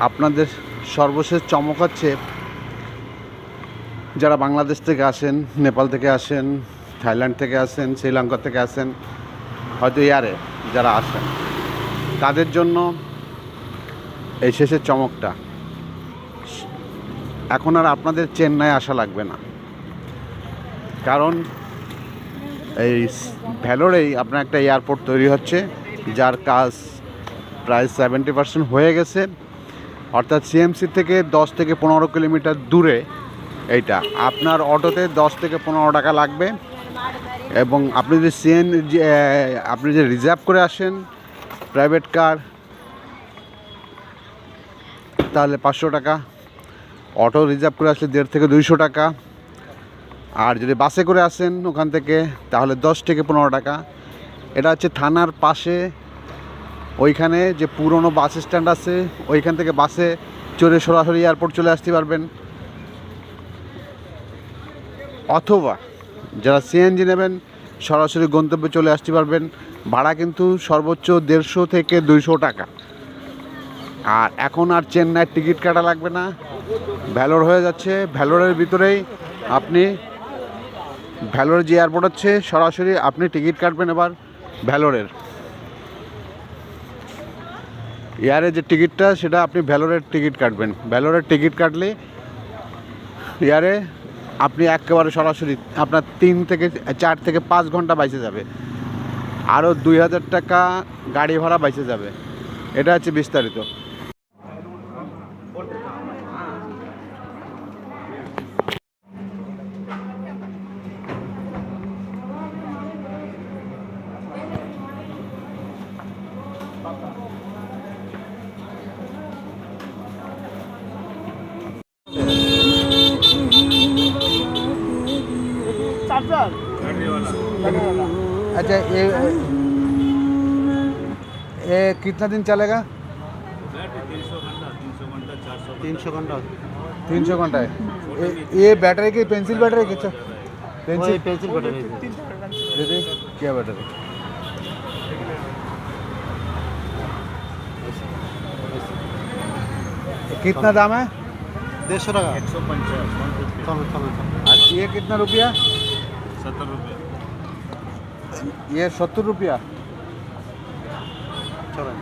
আপনাদের সর্বশেষ চমক হচ্ছে যারা বাংলাদেশ থেকে আসেন, নেপাল থেকে আসেন, থাইল্যান্ড থেকে আসেন, শ্রীলঙ্কা থেকে আসেন, হয়তো এয়ারে যারা আসেন, তাদের জন্য এই শেষের চমকটা। এখন আর আপনাদের চেন্নাই আসা লাগবে না, কারণ এই ভ্যালোরেই আপনার একটা এয়ারপোর্ট তৈরি হচ্ছে, যার কাজ প্রায় 70% হয়ে গেছে। অর্থাৎ সিএমসি থেকে 10 থেকে 15 কিলোমিটার দূরে এইটা। আপনার অটোতে 10 থেকে 15 টাকা লাগবে, এবং আপনি যদি আপনি যে রিজার্ভ করে আসেন প্রাইভেট কার, তাহলে 500 টাকা। অটো রিজার্ভ করে আসলে 150 থেকে 200 টাকা। আর যদি বাসে করে আসেন ওখান থেকে, তাহলে 10 থেকে 15 টাকা। এটা হচ্ছে থানার পাশে, ওইখানে যে পুরনো বাস স্ট্যান্ড আছে, ওইখান থেকে বাসে চড়ে সরাসরি এয়ারপোর্ট চলে আসতে পারবেন। অথবা যারা সিএনজি নেবেন সরাসরি গন্তব্যে চলে আসতে পারবেন। ভাড়া কিন্তু সর্বোচ্চ 150 থেকে 200 টাকা। আর এখন আর চেন্নাইয়ের টিকিট কাটা লাগবে না, ভ্যালোর হয়ে যাচ্ছে। ভ্যালোরের ভিতরেই আপনি, ভ্যালোরের যে এয়ারপোর্ট হচ্ছে, সরাসরি আপনি টিকিট কাটবেন এবার ভ্যালোরের। এয়ারের যে টিকিটটা, সেটা আপনি ভ্যালোরের টিকিট কাটবেন। ভ্যালোরের টিকিট কাটলে এয়ারে আপনি একেবারে সরাসরি আপনার 3 থেকে 4 থেকে 5 ঘন্টা বাইচে যাবে। আরও 2000 টাকা গাড়ি ভাড়া বাইচে যাবে। এটা হচ্ছে বিস্তারিত। अच्छा, ये कितना दिन चलेगा? 300 घंटा है। ये बैटरी की पेंसिल बैटरी कितना? पेंसिल बैटरी दीदी, क्या बैटरी? कितना दाम है? 150 টাকা। 150। अच्छा, ये कितना रुपया? 70 रुपये। ये 70 रुपया। चलो